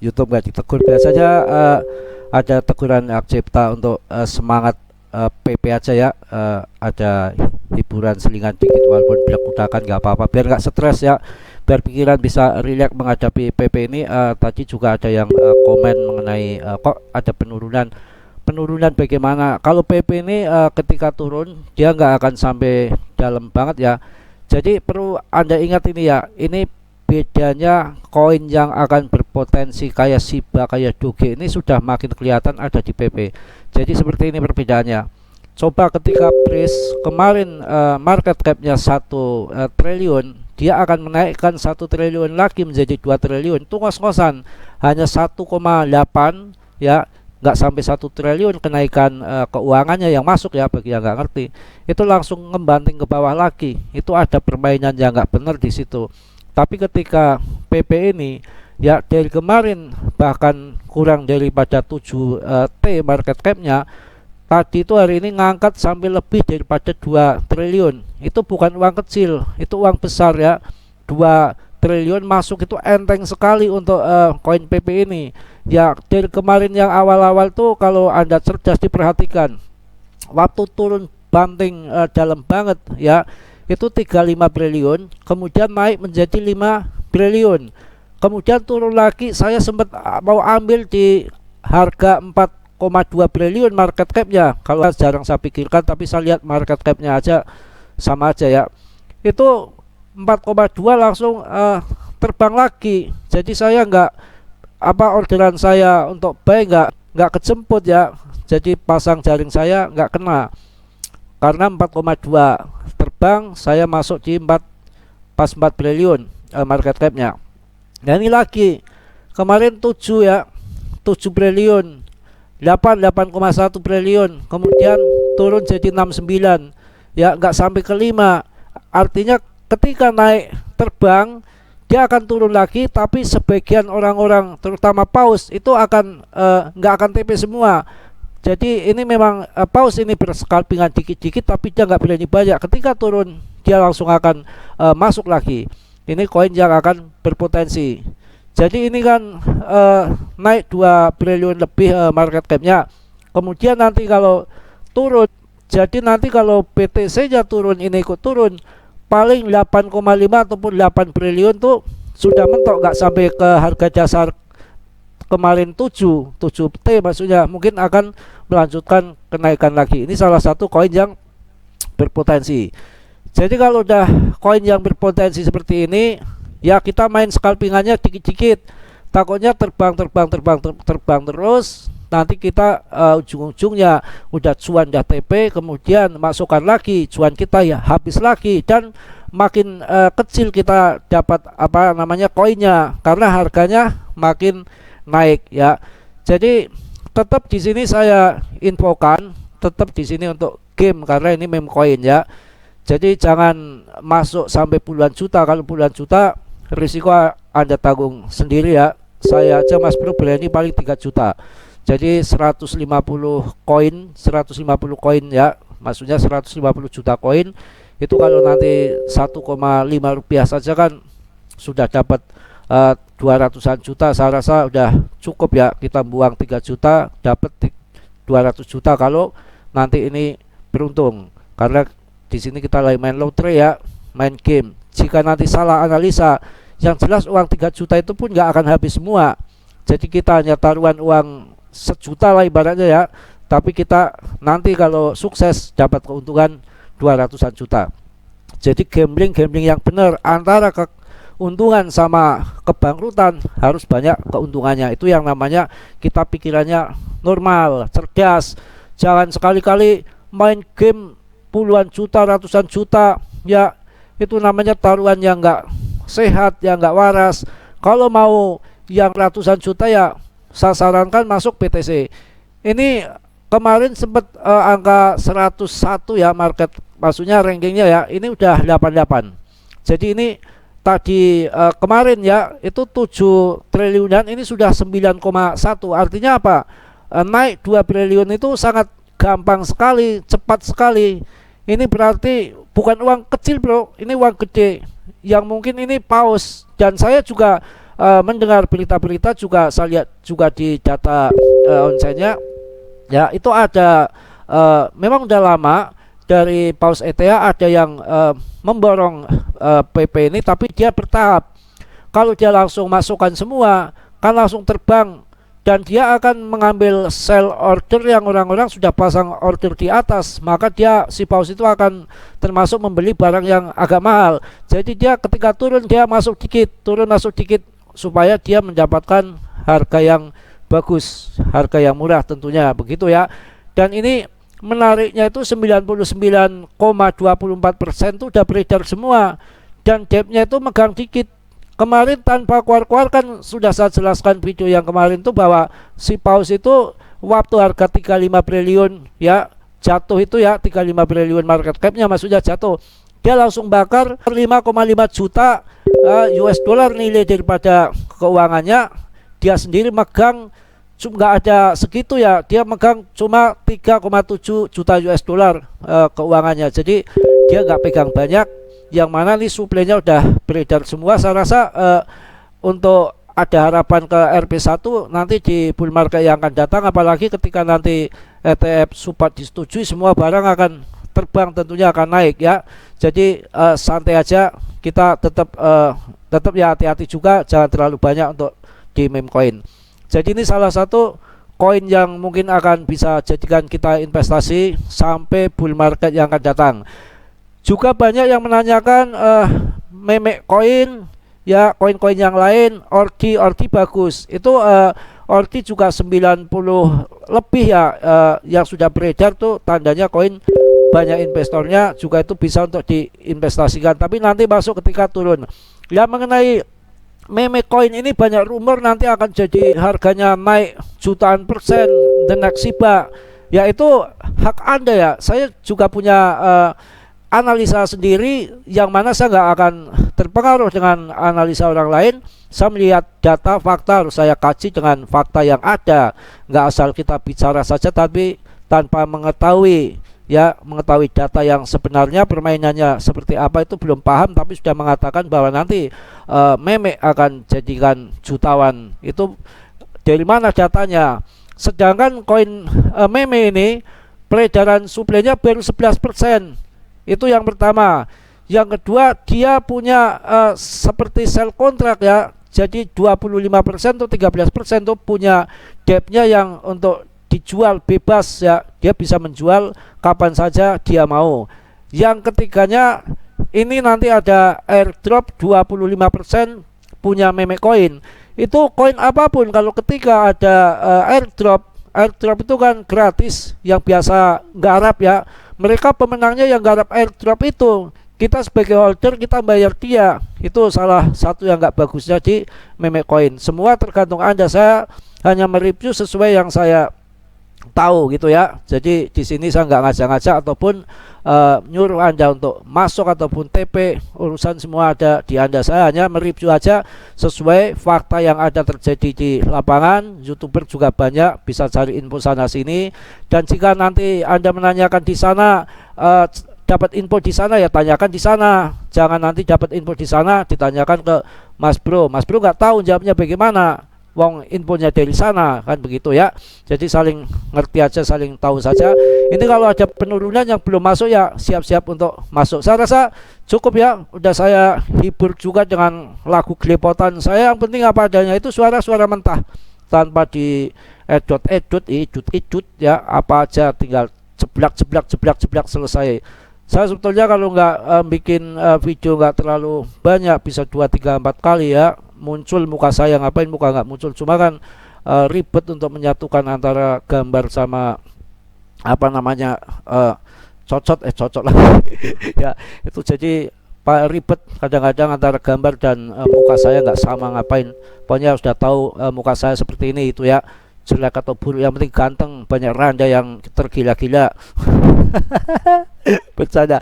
YouTube nggak ditegur. Biasanya ada teguran hak cipta untuk semangat PP aja ya. Ada hiburan selingan dikit walaupun belak udakan nggak apa-apa, biar nggak stres ya, biar pikiran bisa rileks menghadapi PP ini. Tadi juga ada yang komen mengenai kok ada penurunan. Penurunan bagaimana? Kalau PP ini ketika turun dia nggak akan sampai dalam banget ya. Jadi perlu Anda ingat ini ya, ini bedanya koin yang akan berpotensi kayak Shiba, kayak Doge ini sudah makin kelihatan ada di PP. Jadi seperti ini perbedaannya. Coba ketika Breeze kemarin market capnya 1 triliun, dia akan menaikkan 1 triliun lagi menjadi 2 triliun. Itu ngos-ngosan hanya 1,8 ya, nggak sampai 1 triliun kenaikan keuangannya yang masuk ya, bagi yang nggak ngerti. Itu langsung ngebanting ke bawah lagi. Itu ada permainan yang nggak benar di situ. Tapi ketika PP ini ya dari kemarin bahkan kurang daripada 7 T market capnya, tadi itu hari ini ngangkat sampai lebih daripada 2 triliun. Itu bukan uang kecil, itu uang besar ya. 2 triliun masuk itu enteng sekali untuk koin PP ini. Ya dari kemarin yang awal-awal tuh kalau Anda cerdas diperhatikan, waktu turun banting dalam banget ya, itu 35 triliun, kemudian naik menjadi 5 triliun. Kemudian turun lagi, saya sempat mau ambil di harga 4,2 triliun market capnya. Kalau jarang saya pikirkan, tapi saya lihat market capnya aja sama aja ya. Itu 4,2 langsung terbang lagi. Jadi saya orderan saya untuk buy nggak kejemput ya. Jadi pasang jaring saya nggak kena karena 4,2 terbang, saya masuk di 4 triliun market capnya. Nah ini lagi kemarin 7 ya, 7 triliun, 8,1 triliun, kemudian turun jadi 69 ya, nggak sampai ke 5. Artinya ketika naik terbang dia akan turun lagi, tapi sebagian orang-orang terutama paus itu akan nggak akan TP semua. Jadi ini memang paus ini berskalpingan dikit-dikit, tapi dia nggak berani banyak. Ketika turun dia langsung akan masuk lagi. Ini koin yang akan berpotensi. Jadi ini kan naik 2 triliun lebih market capnya. Kemudian nanti kalau turun, jadi nanti kalau BTC nya turun, ini ikut turun, paling 8,5 ataupun 8 triliun tuh sudah mentok, nggak sampai ke harga dasar kemarin 7T maksudnya, mungkin akan melanjutkan kenaikan lagi. Ini salah satu koin yang berpotensi. Jadi kalau udah koin yang berpotensi seperti ini ya, kita main scalpingannya dikit-dikit, takutnya terbang terus, nanti kita ujung-ujungnya udah cuan, udah TP, kemudian masukkan lagi cuan kita ya habis lagi, dan makin kecil kita dapat koinnya karena harganya makin naik ya. Jadi tetap di sini saya infokan, tetap di sini untuk game karena ini meme coin ya. Jadi jangan masuk sampai puluhan juta. Kalau puluhan juta risiko Anda tanggung sendiri ya. Saya aja Mas Bro berani paling 3 juta. Jadi 150 koin ya. Maksudnya 150 juta koin. Itu kalau nanti 1,5 rupiah saja kan sudah dapat 200-an juta. Saya rasa udah cukup ya, kita buang 3 juta dapat 200 juta kalau nanti ini beruntung. Karena di sini kita lagi main lotre ya, main game. Jika nanti salah analisa, yang jelas uang 3 juta itu pun nggak akan habis semua. Jadi kita hanya taruhan uang 1 juta lah ibaratnya ya, tapi kita nanti kalau sukses dapat keuntungan 200-an juta. Jadi gambling yang benar antara keuntungan sama kebangkrutan, harus banyak keuntungannya. Itu yang namanya kita pikirannya normal, cerdas. Jangan sekali-kali main game puluhan juta, ratusan juta ya, itu namanya taruhan yang nggak sehat, yang nggak waras. Kalau mau yang ratusan juta ya saya sarankan masuk BTC. Ini kemarin sempat angka 101 ya market, maksudnya rankingnya ya, ini udah 88. Jadi ini tadi kemarin ya itu 7 triliunan, ini sudah 9,1. Artinya apa? Naik 2 triliun itu sangat gampang sekali, cepat sekali. Ini berarti bukan uang kecil bro, ini uang gede yang mungkin ini paus. Dan saya juga mendengar berita-berita juga saya lihat juga di data onsenya ya, itu ada memang udah lama dari Paus ETA ada yang memborong PP ini, tapi dia bertahap. Kalau dia langsung masukkan semua kan langsung terbang, dan dia akan mengambil sell order yang orang-orang sudah pasang order di atas, maka dia si Paus itu akan termasuk membeli barang yang agak mahal. Jadi dia ketika turun dia masuk dikit, turun masuk dikit supaya dia mendapatkan harga yang bagus, harga yang murah tentunya begitu ya. Dan ini menariknya itu 99,24% itu udah beredar semua, dan depth-nya itu megang dikit. Kemarin tanpa keluar-keluar kan sudah saya jelaskan video yang kemarin tuh bahwa si Paus itu waktu harga 35 triliun ya jatuh itu ya, 35 triliun market cap-nya maksudnya jatuh, dia langsung bakar 5,5 juta US dollar nilai daripada keuangannya. Dia sendiri megang nggak ada segitu ya, dia megang cuma 3,7 juta US dollar keuangannya. Jadi dia nggak pegang banyak, yang mana nih suplainya udah beredar semua. Saya rasa untuk ada harapan ke RP1 nanti di bull market yang akan datang, apalagi ketika nanti ETF support disetujui, semua barang akan terbang, tentunya akan naik ya. Jadi santai aja, kita tetap ya hati-hati juga, jangan terlalu banyak untuk di meme coin. Jadi ini salah satu koin yang mungkin akan bisa jadikan kita investasi sampai bull market yang akan datang. Juga banyak yang menanyakan meme coin ya, koin-koin yang lain, ordi bagus. Itu ordi juga 90 lebih ya yang sudah beredar tuh, tandanya koin banyak investornya juga, itu bisa untuk diinvestasikan. Tapi nanti masuk ketika turun. Ya, mengenai meme coin ini banyak rumor nanti akan jadi harganya naik jutaan persen the next Shiba. Ya itu hak Anda ya. Saya juga punya analisa sendiri yang mana saya nggak akan terpengaruh dengan analisa orang lain. Saya melihat data fakta, harus saya kaji dengan fakta yang ada, nggak asal kita bicara saja tapi tanpa mengetahui ya, mengetahui data yang sebenarnya permainannya seperti apa itu belum paham, tapi sudah mengatakan bahwa nanti meme akan jadikan jutawan. Itu dari mana datanya? Sedangkan koin meme ini peredaran suplainya baru 11%. Itu yang pertama. Yang kedua, dia punya seperti sell kontrak ya. Jadi 25% atau 13% itu punya depth-nya yang untuk dijual bebas ya. Dia bisa menjual kapan saja dia mau. Yang ketiganya, ini nanti ada airdrop 25% punya meme coin. Itu koin apapun kalau ketika ada airdrop itu kan gratis, yang biasa garap ya. Mereka pemenangnya yang garap airdrop itu, kita sebagai holder kita bayar dia. Itu salah satu yang nggak bagusnya di meme coin. Semua tergantung Anda. Saya hanya mereview sesuai yang saya tahu gitu ya. Jadi di sini saya nggak ngajak-ngajak ataupun nyuruh Anda untuk masuk ataupun TP, urusan semua ada di Anda. Saya hanya mereview aja sesuai fakta yang ada terjadi di lapangan. YouTuber juga banyak, bisa cari info sana sini. Dan jika nanti Anda menanyakan di sana, dapat info di sana ya tanyakan di sana. Jangan nanti dapat info di sana ditanyakan ke Mas Bro. Mas Bro nggak tahu jawabnya bagaimana, wong infonya dari sana, kan begitu ya. Jadi saling ngerti aja, saling tahu saja. Ini kalau ada penurunan yang belum masuk ya siap-siap untuk masuk. Saya rasa cukup ya, udah saya hibur juga dengan lagu gelepotan saya. Yang penting apa adanya, itu suara-suara mentah tanpa di edut ya, apa aja tinggal jeblak selesai. Saya sebetulnya kalau nggak bikin video nggak terlalu banyak, bisa 2, 3, 4 kali ya muncul muka saya, ngapain muka nggak muncul. Cuma kan ribet untuk menyatukan antara gambar sama apa namanya cocok lah ya, itu jadi ribet kadang-kadang antara gambar dan muka saya nggak sama, ngapain. Pokoknya sudah tahu muka saya seperti ini itu ya, jelek atau buruk, yang penting ganteng, banyak randa yang tergila-gila. Bercanda.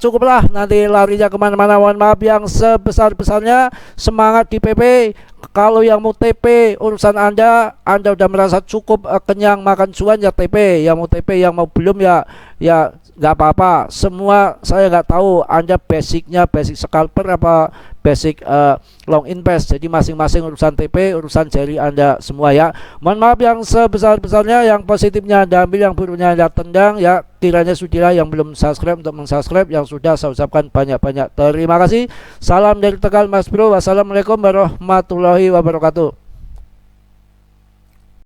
Cukuplah, nanti larinya kemana-mana. Mohon maaf yang sebesar-besarnya. Semangat di PP. Kalau yang mau TP urusan Anda udah merasa cukup kenyang makan cuan ya TP. Yang mau TP, yang mau belum ya nggak apa-apa. Semua saya nggak tahu Anda basicnya basic scalper apa basic long invest. Jadi masing-masing urusan TP, urusan jari Anda semua ya. Mohon maaf yang sebesar-besarnya, yang positifnya Anda ambil, yang buruknya Anda tendang ya. Kiranya sudilah yang belum subscribe untuk mensubscribe, yang sudah saya ucapkan banyak-banyak terima kasih. Salam dari Tegal Mas Bro. Wassalamualaikum warahmatullahi wabarakatuh.